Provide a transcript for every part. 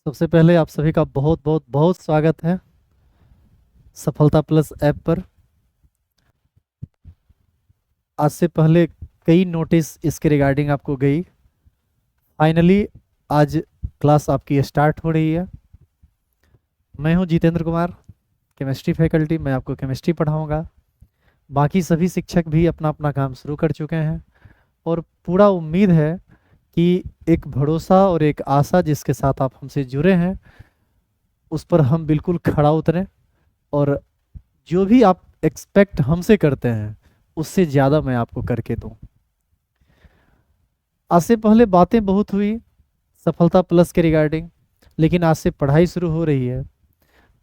सबसे पहले आप सभी का बहुत बहुत बहुत स्वागत है सफलता प्लस ऐप पर। आज से पहले कई नोटिस इसके रिगार्डिंग आपको गई। फाइनली आज क्लास आपकी स्टार्ट हो रही है। मैं हूं जितेंद्र कुमार, केमिस्ट्री फैकल्टी। मैं आपको केमिस्ट्री पढ़ाऊंगा। बाकी सभी शिक्षक भी अपना अपना काम शुरू कर चुके हैं और पूरा उम्मीद है कि एक भरोसा और एक आशा जिसके साथ आप हमसे जुड़े हैं उस पर हम बिल्कुल खड़ा उतरें और जो भी आप एक्सपेक्ट हमसे करते हैं उससे ज़्यादा मैं आपको करके दूं। आज से पहले बातें बहुत हुई सफलता प्लस के रिगार्डिंग, लेकिन आज से पढ़ाई शुरू हो रही है।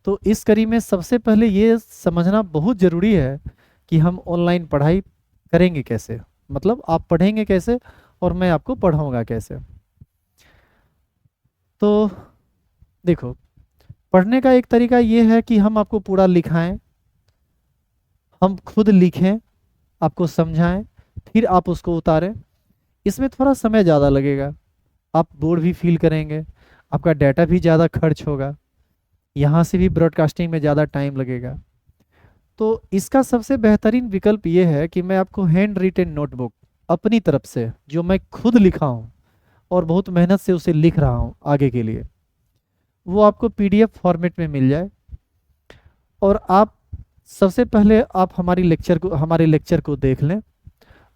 तो इस कड़ी में सबसे पहले ये समझना बहुत ज़रूरी है कि हम ऑनलाइन पढ़ाई करेंगे कैसे, मतलब आप पढ़ेंगे कैसे और मैं आपको पढ़ाऊंगा कैसे। तो देखो, पढ़ने का एक तरीका ये है कि हम आपको पूरा लिखाएं, हम खुद लिखें, आपको समझाएं, फिर आप उसको उतारें। इसमें थोड़ा समय ज़्यादा लगेगा, आप बोर भी फील करेंगे, आपका डाटा भी ज़्यादा खर्च होगा, यहाँ से भी ब्रॉडकास्टिंग में ज़्यादा टाइम लगेगा। तो इसका सबसे बेहतरीन विकल्प ये है कि मैं आपको हैंड रिटेन नोटबुक अपनी तरफ से, जो मैं खुद लिखा हूँ और बहुत मेहनत से उसे लिख रहा हूँ आगे के लिए, वो आपको पीडीएफ फॉर्मेट में मिल जाए। और आप सबसे पहले आप हमारे लेक्चर को देख लें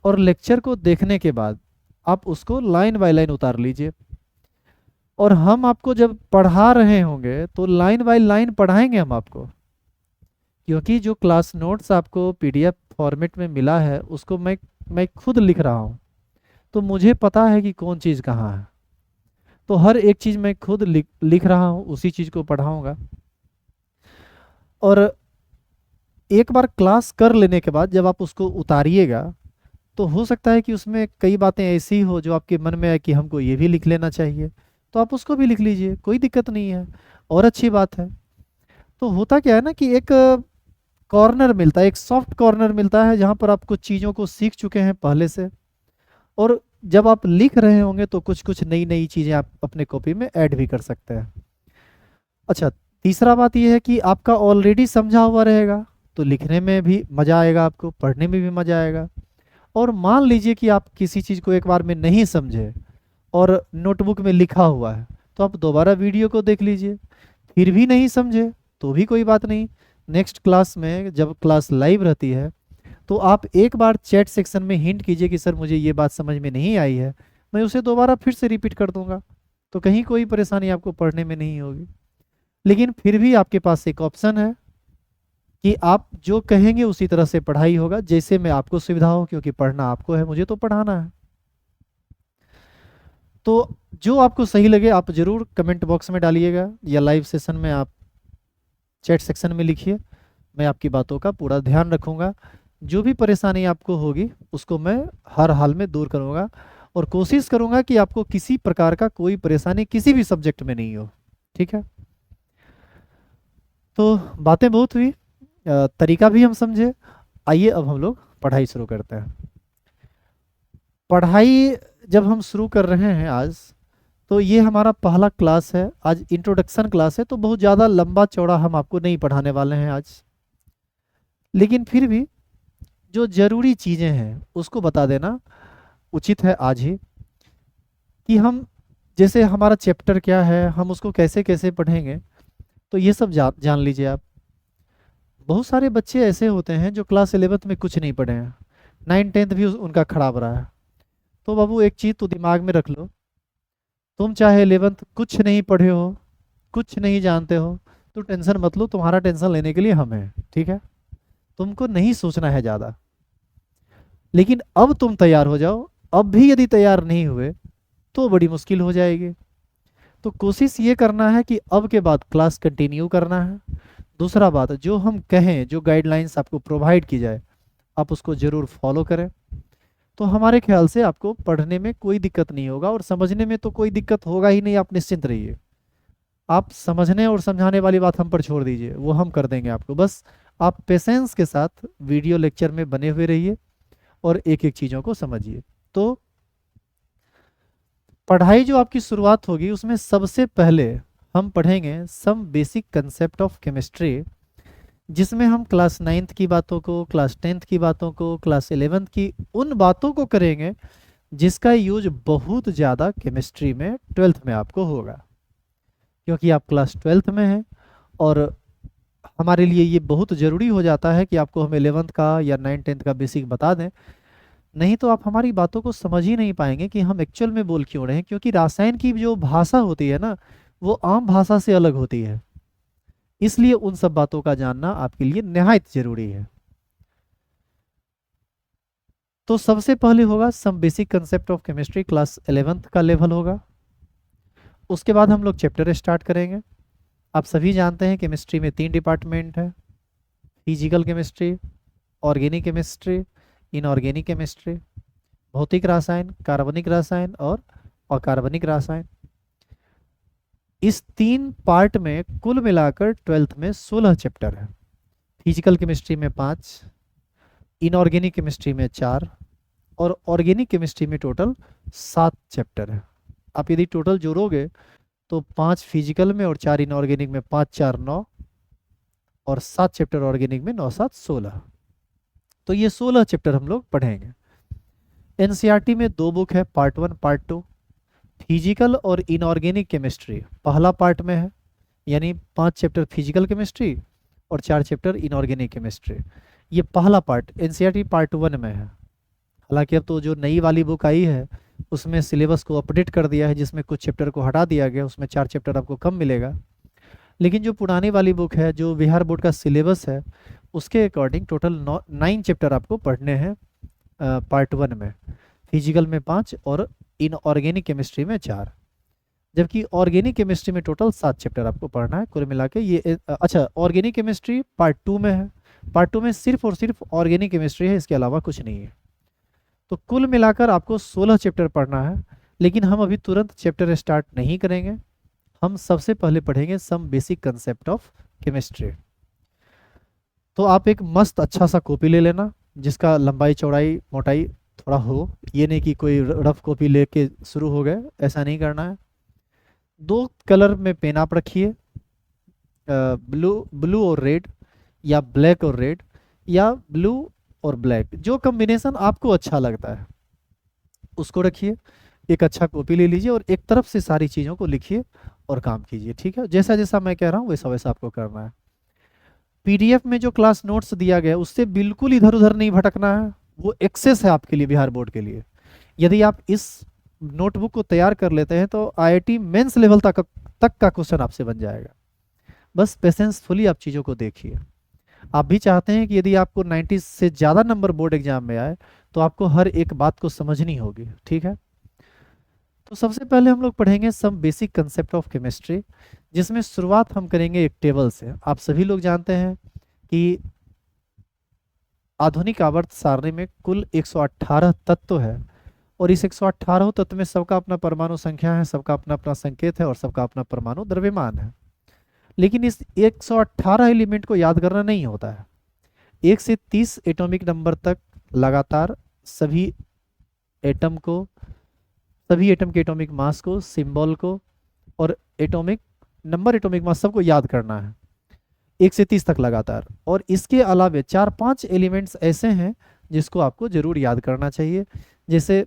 और लेक्चर को देखने के बाद आप उसको लाइन बाय लाइन उतार लीजिए। और हम आपको जब पढ़ा रहे होंगे तो लाइन बाय लाइन पढ़ाएंगे हम आपको, क्योंकि जो क्लास नोट्स आपको पीडीएफ फॉर्मेट में मिला है उसको मैं खुद लिख रहा हूँ। तो मुझे पता है कि कौन चीज़ कहाँ है, तो हर एक चीज़ मैं खुद लिख रहा हूँ, उसी चीज़ को पढ़ाऊँगा। और एक बार क्लास कर लेने के बाद जब आप उसको उतारिएगा तो हो सकता है कि उसमें कई बातें ऐसी हो जो आपके मन में है कि हमको ये भी लिख लेना चाहिए, तो आप उसको भी लिख लीजिए, कोई दिक्कत नहीं है और अच्छी बात है। तो होता क्या है ना कि एक कॉर्नर मिलता है, एक सॉफ्ट कॉर्नर मिलता है जहाँ पर आप कुछ चीज़ों को सीख चुके हैं पहले से, और जब आप लिख रहे होंगे तो कुछ कुछ नई नई चीज़ें आप अपने कॉपी में ऐड भी कर सकते हैं। अच्छा, तीसरा बात यह है कि आपका ऑलरेडी समझा हुआ रहेगा तो लिखने में भी मज़ा आएगा, आपको पढ़ने में भी मज़ा आएगा। और मान लीजिए कि आप किसी चीज़ को एक बार में नहीं समझे और नोटबुक में लिखा हुआ है, तो आप दोबारा वीडियो को देख लीजिए, फिर भी नहीं समझे तो भी कोई बात नहीं। नेक्स्ट क्लास में जब क्लास लाइव रहती है तो आप एक बार चैट सेक्शन में हिंट कीजिए कि सर मुझे ये बात समझ में नहीं आई है, मैं उसे दोबारा फिर से रिपीट कर दूंगा, तो कहीं कोई परेशानी आपको पढ़ने में नहीं होगी। लेकिन फिर भी आपके पास एक ऑप्शन है कि आप जो कहेंगे उसी तरह से पढ़ाई होगा, जैसे मैं आपको सुविधा हो, क्योंकि पढ़ना आपको है, मुझे तो पढ़ाना है। तो जो आपको सही लगे आप जरूर कमेंट बॉक्स में डालिएगा या लाइव सेशन में आप चैट सेक्शन में लिखिए। मैं आपकी बातों का पूरा ध्यान रखूंगा, जो भी परेशानी आपको होगी उसको मैं हर हाल में दूर करूंगा और कोशिश करूंगा कि आपको किसी प्रकार का कोई परेशानी किसी भी सब्जेक्ट में नहीं हो। ठीक है, तो बातें बहुत हुई, तरीका भी हम समझे। आइए अब हम लोग पढ़ाई शुरू करते हैं। पढ़ाई जब हम शुरू कर रहे हैं आज, तो ये हमारा पहला क्लास है, आज इंट्रोडक्शन क्लास है, तो बहुत ज़्यादा लंबा चौड़ा हम आपको नहीं पढ़ाने वाले हैं आज। लेकिन फिर भी जो ज़रूरी चीज़ें हैं उसको बता देना उचित है आज ही, कि हम जैसे हमारा चैप्टर क्या है, हम उसको कैसे कैसे पढ़ेंगे, तो ये सब जान लीजिए आप। बहुत सारे बच्चे ऐसे होते हैं जो क्लास 11th में कुछ नहीं पढ़े हैं, 9th 10th भी उनका खराब रहा है। तो बाबू एक चीज़ तो दिमाग में रख लो, तुम चाहे 11th कुछ नहीं पढ़े हो, कुछ नहीं जानते हो, तो टेंशन मत लो, तुम्हारा टेंशन लेने के लिए हम हैं। ठीक है, तुमको नहीं सोचना है ज़्यादा। लेकिन अब तुम तैयार हो जाओ, अब भी यदि तैयार नहीं हुए तो बड़ी मुश्किल हो जाएगी। तो कोशिश ये करना है कि अब के बाद क्लास कंटिन्यू करना है। दूसरा बात, जो हम कहें, जो गाइडलाइंस आपको प्रोवाइड की जाए आप उसको ज़रूर फॉलो करें, तो हमारे ख्याल से आपको पढ़ने में कोई दिक्कत नहीं होगा और समझने में तो कोई दिक्कत होगा ही नहीं, आप निश्चिंत रहिए। आप समझने और समझाने वाली बात हम पर छोड़ दीजिए, वो हम कर देंगे आपको। बस आप पेशेंस के साथ वीडियो लेक्चर में बने हुए रहिए और एक एक चीज़ों को समझिए। तो पढ़ाई जो आपकी शुरुआत होगी उसमें सबसे पहले हम पढ़ेंगे some basic concept of chemistry, जिसमें हम क्लास 9th की बातों को, क्लास 10th की बातों को, क्लास 11th की उन बातों को करेंगे जिसका यूज बहुत ज़्यादा केमिस्ट्री में 12th में आपको होगा, क्योंकि आप क्लास 12th में हैं और हमारे लिए ये बहुत ज़रूरी हो जाता है कि आपको हम 11th का या 9th 10th का बेसिक बता दें। नहीं तो आप हमारी बातों को समझ ही नहीं पाएंगे कि हम एक्चुअल में बोल क्यों रहे हैं, क्योंकि रासायन की जो भाषा होती है ना, वो आम भाषा से अलग होती है। इसलिए उन सब बातों का जानना आपके लिए निहायत जरूरी है। तो सबसे पहले होगा some basic concept of chemistry, class 11th का लेवल होगा। उसके बाद हम लोग चैप्टर स्टार्ट करेंगे। आप सभी जानते हैं केमिस्ट्री में 3 डिपार्टमेंट है, physical chemistry, organic chemistry, inorganic chemistry, भौतिक रसायन, कार्बनिक रसायन और अकार्बनिक रसायन। इस 3 पार्ट में कुल मिलाकर 12th में 16 चैप्टर है। फिजिकल केमिस्ट्री में 5, इनऑर्गेनिक केमिस्ट्री में 4 और ऑर्गेनिक केमिस्ट्री में टोटल 7 चैप्टर है। आप यदि टोटल जोड़ोगे तो 5 फिजिकल में और 4 इनऑर्गेनिक में, 5 4 9 और 7 चैप्टर ऑर्गेनिक में, 9 7 16। तो ये 16 चैप्टर हम लोग पढ़ेंगे। एनसीईआरटी में 2 बुक है, पार्ट 1 पार्ट 2। फिजिकल और इनऑर्गेनिक केमिस्ट्री पहला पार्ट में है, यानी 5 चैप्टर फिजिकल केमिस्ट्री और 4 चैप्टर इनऑर्गेनिक केमिस्ट्री। ये पहला पार्ट एनसीईआरटी पार्ट 1 में है। हालांकि अब तो जो नई वाली बुक आई है उसमें सिलेबस को अपडेट कर दिया है, जिसमें कुछ चैप्टर को हटा दिया गया, उसमें 4 चैप्टर आपको कम मिलेगा। लेकिन जो पुरानी वाली बुक है, जो बिहार बोर्ड का सिलेबस है, उसके अकॉर्डिंग टोटल 9 चैप्टर आपको पढ़ने हैं पार्ट 1 में। फिजिकल में 5 और इनऑर्गेनिक केमिस्ट्री में 4, जबकि ऑर्गेनिक केमिस्ट्री में टोटल 7 चैप्टर आपको पढ़ना है कुल मिला के। ये अच्छा, ऑर्गेनिक केमिस्ट्री पार्ट 2 में है। पार्ट 2 में सिर्फ और सिर्फ ऑर्गेनिक केमिस्ट्री है, इसके अलावा कुछ नहीं है। तो कुल मिलाकर आपको 16 चैप्टर पढ़ना है। लेकिन हम अभी तुरंत चैप्टर स्टार्ट नहीं करेंगे, हम सबसे पहले पढ़ेंगे some basic concept of chemistry. तो आप एक मस्त अच्छा सा कॉपी ले लेना, जिसका लंबाई चौड़ाई मोटाई थोड़ा हो। ये नहीं कि कोई रफ कॉपी लेके शुरू हो गए, ऐसा नहीं करना है। 2 कलर में पेन आप रखिए, ब्लू और रेड, या ब्लैक और रेड, या ब्लू और ब्लैक, जो कॉम्बिनेशन आपको अच्छा लगता है उसको रखिए। एक अच्छा कॉपी ले लीजिए और एक तरफ से सारी चीज़ों को लिखिए और काम कीजिए, ठीक है। जैसा जैसा मैं कह रहा हूँ वैसा वैसा आपको करना है। पीडीएफ में जो क्लास नोट्स दिया गया है उससे बिल्कुल इधर उधर नहीं भटकना है, वो एक्सेस है आपके लिए, बिहार बोर्ड के लिए। यदि आप इस नोटबुक को तैयार कर लेते हैं तो आईआईटी मेंस लेवल तक का क्वेश्चन आपसे बन जाएगा। बस पेशेंसफुली आप चीज़ों को देखिए। आप भी चाहते हैं कि यदि आपको 90 से ज़्यादा नंबर बोर्ड एग्जाम में आए तो आपको हर एक बात को समझनी होगी, ठीक है। तो सबसे पहले हम लोग पढ़ेंगे some basic concept of chemistry, जिसमें शुरुआत हम करेंगे एक टेबल से। आप सभी लोग जानते हैं कि आधुनिक आवर्त सारणी में कुल 118 तत्व है और इस 118 तत्व में सबका अपना परमाणु संख्या है, सबका अपना अपना संकेत है और सबका अपना परमाणु द्रव्यमान है। लेकिन इस 118 एलिमेंट को याद करना नहीं होता है। 1 से 30 एटॉमिक नंबर तक लगातार सभी एटम को, सभी एटम के एटॉमिक मास को, सिंबल को और एटॉमिक नंबर, एटॉमिक मास सबको याद करना है 1 से 30 तक लगातार। और इसके अलावे 4-5 एलिमेंट्स ऐसे हैं जिसको आपको जरूर याद करना चाहिए, जैसे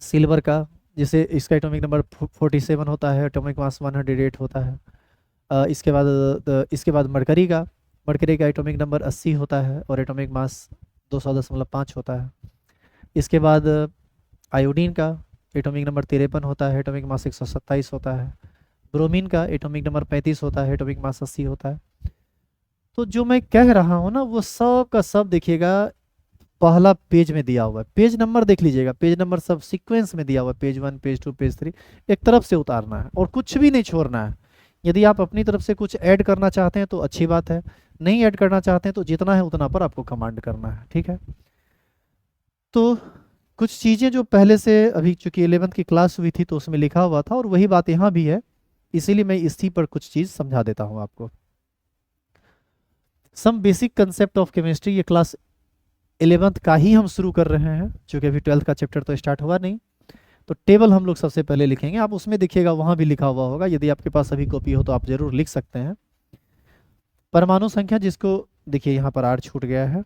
सिल्वर का, जैसे इसका एटॉमिक नंबर 47 होता है, एटॉमिक मास 108 होता है। इसके बाद मरकरी का एटॉमिक नंबर 80 होता है और एटॉमिक मास 200.5 होता है। इसके बाद आयोडीन का एटॉमिक नंबर 53 होता है, एटॉमिक मास 127 होता है। ब्रोमीन का एटॉमिक नंबर 35 होता है, एटॉमिक मास 80 होता है। तो जो मैं कह रहा हूँ ना, वो सब का सब देखिएगा पहला पेज में दिया हुआ है। पेज नंबर देख लीजिएगा, पेज नंबर सब सीक्वेंस में दिया हुआ है, पेज 1 पेज 2 पेज 3, एक तरफ से उतारना है और कुछ भी नहीं छोड़ना है। यदि आप अपनी तरफ से कुछ ऐड करना चाहते हैं तो अच्छी बात है, नहीं ऐड करना चाहते हैं तो जितना है उतना पर आपको कमांड करना है, ठीक है। तो कुछ चीज़ें जो पहले से, अभी चूंकि 11th की क्लास हुई थी तो उसमें लिखा हुआ था और वही बात यहाँ भी है, इसीलिए मैं इसी पर कुछ चीज़ समझा देता हूँ आपको। Some basic concept of chemistry, ये क्लास 11th का ही हम शुरू कर रहे हैं, चूंकि अभी 12th का चैप्टर तो स्टार्ट हुआ नहीं। तो टेबल हम लोग सबसे पहले लिखेंगे, आप उसमें देखिएगा वहां भी लिखा हुआ होगा, यदि आपके पास अभी कॉपी हो तो आप जरूर लिख सकते हैं। परमाणु संख्या, जिसको देखिए यहाँ पर आर छूट गया है।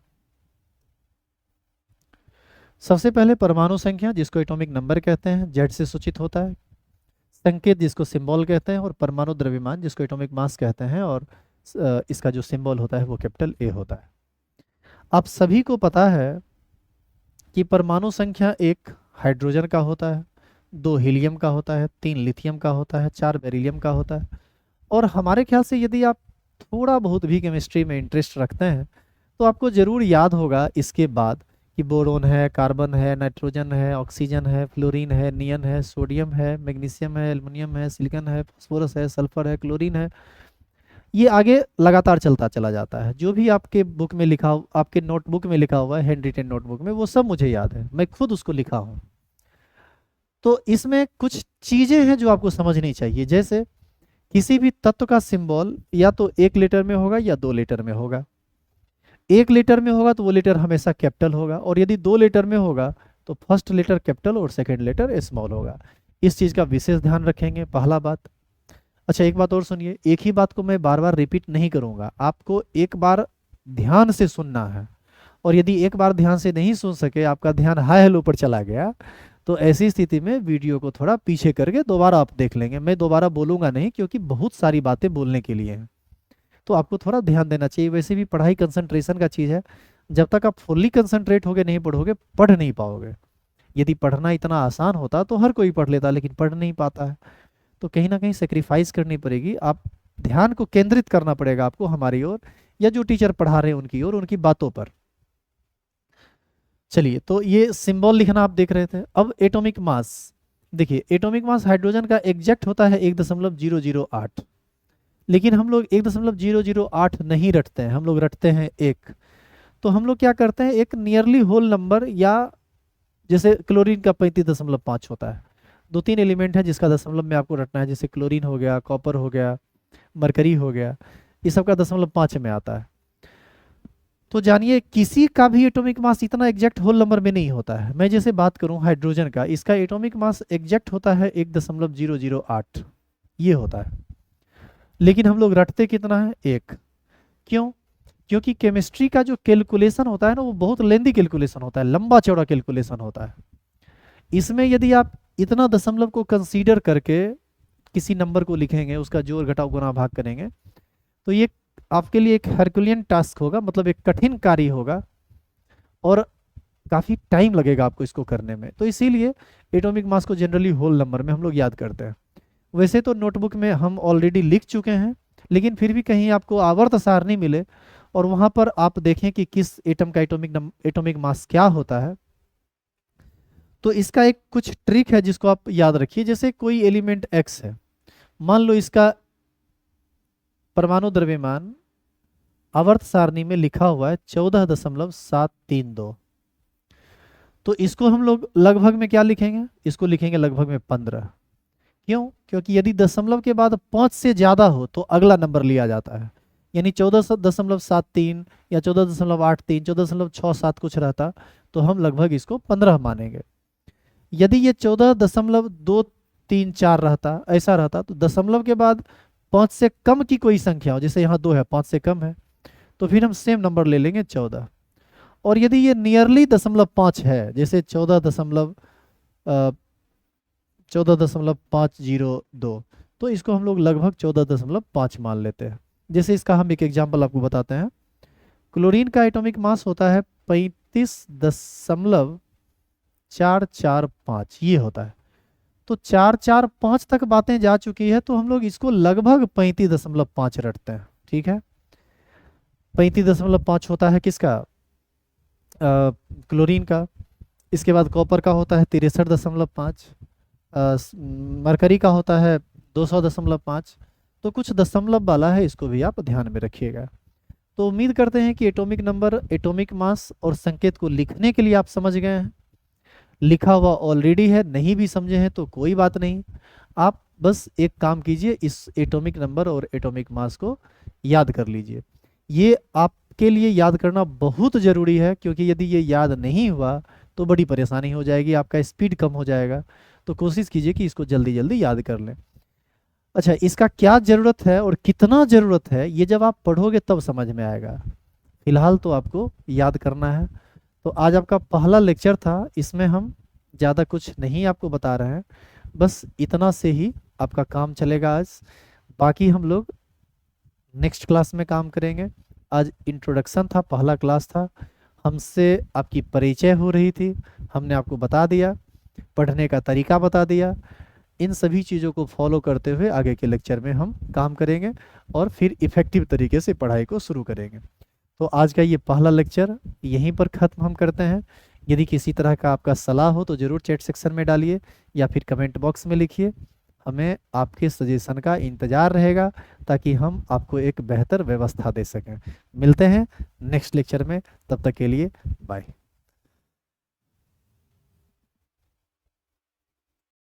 सबसे पहले परमाणु संख्या, जिसको एटॉमिक नंबर कहते हैं, जेड से सूचित होता है। संकेत, जिसको सिंबल कहते हैं, और परमाणु द्रव्यमान, जिसको एटॉमिक मास कहते हैं, और इसका जो सिंबल होता है वो कैपिटल ए होता है। आप सभी को पता है कि परमाणु संख्या 1 हाइड्रोजन का होता है, 2 हीलियम का होता है, 3 लिथियम का होता है, 4 बेरिलियम का होता है। और हमारे ख्याल से यदि आप थोड़ा बहुत भी केमिस्ट्री में इंटरेस्ट रखते हैं तो आपको जरूर याद होगा इसके बाद कि बोरोन है, कार्बन है, नाइट्रोजन है, ऑक्सीजन है, फ्लोरीन है, नियन है, सोडियम है, मैग्नीशियम है, एल्युमिनियम है, सिलिकॉन है, फास्फोरस है, सल्फर है, क्लोरीन है। ये आगे लगातार चलता चला जाता है। जो भी आपके बुक में लिखा आपके नोटबुक में लिखा हुआ है, हैंड रिटेन नोटबुक में, वो सब मुझे याद है, मैं खुद उसको लिखा हूँ। तो इसमें कुछ चीजें हैं जो आपको समझनी चाहिए, जैसे किसी भी तत्व का सिंबल या तो 1 लीटर में होगा या 2 लीटर में होगा। 1 लीटर में होगा तो वो लीटर हमेशा कैपिटल होगा, और यदि 2 लीटर में होगा तो फर्स्ट लीटर कैपिटल और सेकंड लीटर स्मॉल होगा। इस चीज का विशेष ध्यान रखेंगे, पहला बात। अच्छा, एक बात और सुनिए, एक ही बात को मैं बार बार रिपीट नहीं करूंगा, आपको एक बार ध्यान से सुनना है। और यदि एक बार ध्यान से नहीं सुन सके, आपका ध्यान हाई हेलो पर चला गया, तो ऐसी स्थिति में वीडियो को थोड़ा पीछे करके दोबारा आप देख लेंगे। मैं दोबारा बोलूंगा नहीं, क्योंकि बहुत सारी बातें बोलने के लिए हैं, तो आपको थोड़ा ध्यान देना चाहिए। वैसे भी पढ़ाई कंसंट्रेशन का चीज़ है, जब तक आप फुल्ली कंसंट्रेट होके नहीं पढ़ोगे, पढ़ नहीं पाओगे। यदि पढ़ना इतना आसान होता तो हर कोई पढ़ लेता, लेकिन पढ़ नहीं पाता है, तो कहीं ना कहीं सेक्रीफाइस करनी पड़ेगी। आप ध्यान को केंद्रित करना पड़ेगा आपको हमारी ओर, या जो टीचर पढ़ा रहे हैं उनकी ओर, उनकी बातों पर। चलिए, तो ये सिंबल लिखना आप देख रहे थे। अब एटॉमिक मास देखिए, एटॉमिक मास हाइड्रोजन का एग्जैक्ट होता है 1.008, लेकिन हम लोग 1.008 नहीं रटते हैं, हम लोग रटते हैं 1। तो हम लोग क्या करते हैं, एक नियरली होल नंबर, या जैसे क्लोरीन का 35.5 होता है, 2-3 एलिमेंट है जिसका दशमलव में आपको रटना है, जैसे क्लोरीन हो गया, कॉपर हो गया, मरकरी हो गया, ये सब का 0.5 में आता है। तो जानिए, किसी का भी एटॉमिक मास इतना एग्जैक्ट होल नंबर में नहीं होता है। मैं जैसे बात करूं हाइड्रोजन का, इसका एटॉमिक मास एग्जैक्ट होता है 1.008, ये होता है, लेकिन हम लोग रटते कितना है, 1। क्यों? क्योंकि केमिस्ट्री का जो कैलकुलेशन होता है ना, वो बहुत लेंदी कैलकुलेशन होता है, लंबा चौड़ा कैलकुलेशन होता है। इसमें यदि आप इतना दशमलव को कंसीडर करके किसी नंबर को लिखेंगे, उसका जोड़ घटाव गुणा भाग करेंगे, तो ये आपके लिए एक हरकुलियन टास्क होगा, मतलब एक कठिन कार्य होगा, और काफ़ी टाइम लगेगा आपको इसको करने में। तो इसीलिए एटॉमिक मास को जनरली होल नंबर में हम लोग याद करते हैं। वैसे तो नोटबुक में हम ऑलरेडी लिख चुके हैं, लेकिन फिर भी कहीं आपको आवर्त सारणी मिले और वहां पर आप देखें कि किस एटम का एटॉमिक मास क्या होता है, तो इसका एक कुछ ट्रिक है जिसको आप याद रखिए। जैसे कोई एलिमेंट एक्स है, मान लो इसका परमाणु द्रव्यमान आवर्त सारणी में लिखा हुआ है 14.732, तो इसको हम लोग लगभग में क्या लिखेंगे, इसको लिखेंगे लगभग में 15। क्यों? क्योंकि यदि दशमलव के बाद 5 से ज्यादा हो तो अगला नंबर लिया जाता है, यानी 14.73 या 14.83, 14.67 कुछ रहता, तो हम लगभग इसको 15 मानेंगे। यदि ये 14.234 रहता, ऐसा रहता, तो दशमलव के बाद 5 से कम की कोई संख्या हो, जैसे यहाँ 2 है, 5 से कम है, तो फिर हम सेम नंबर ले लेंगे 14। और यदि ये नियरली 0.5 है, जैसे 14.502, तो इसको हम लोग लगभग 14.5 मान लेते हैं। जैसे इसका हम एक एग्जांपल आपको बताते हैं। क्लोरीन का एटॉमिक मास होता है 35.445, ये होता है। तो 445 तक बातें जा चुकी है, तो हम लोग इसको लगभग 35.5 रटते हैं, ठीक है। 35.5 होता है किसका, क्लोरीन का। इसके बाद कॉपर का होता है 63.5, मरकरी का होता है 200.5। तो कुछ दशमलव वाला है, इसको भी आप ध्यान में रखिएगा। तो उम्मीद करते हैं कि एटॉमिक नंबर, एटॉमिक मास और संकेत को लिखने के लिए आप समझ गए हैं। लिखा हुआ ऑलरेडी है, नहीं भी समझे हैं तो कोई बात नहीं, आप बस एक काम कीजिए, इस एटॉमिक नंबर और एटॉमिक मास को याद कर लीजिए। ये आपके लिए याद करना बहुत ज़रूरी है, क्योंकि यदि ये याद नहीं हुआ तो बड़ी परेशानी हो जाएगी, आपका स्पीड कम हो जाएगा। तो कोशिश कीजिए कि इसको जल्दी जल्दी याद कर लें। अच्छा, इसका क्या ज़रूरत है और कितना ज़रूरत है, ये जब आप पढ़ोगे तब समझ में आएगा। फिलहाल तो आपको याद करना है। तो आज आपका पहला लेक्चर था, इसमें हम ज़्यादा कुछ नहीं आपको बता रहे हैं, बस इतना से ही आपका काम चलेगा आज। बाकी हम लोग नेक्स्ट क्लास में काम करेंगे। आज इंट्रोडक्शन था, पहला क्लास था, हमसे आपकी परिचय हो रही थी, हमने आपको बता दिया, पढ़ने का तरीका बता दिया। इन सभी चीज़ों को फॉलो करते हुए आगे के लेक्चर में हम काम करेंगे और फिर इफ़ेक्टिव तरीके से पढ़ाई को शुरू करेंगे। तो आज का ये पहला लेक्चर यहीं पर ख़त्म हम करते हैं। यदि किसी तरह का आपका सलाह हो तो ज़रूर चैट सेक्शन में डालिए या फिर कमेंट बॉक्स में लिखिए। हमें आपके सजेशन का इंतज़ार रहेगा ताकि हम आपको एक बेहतर व्यवस्था दे सकें। मिलते हैं नेक्स्ट लेक्चर में, तब तक के लिए बाय।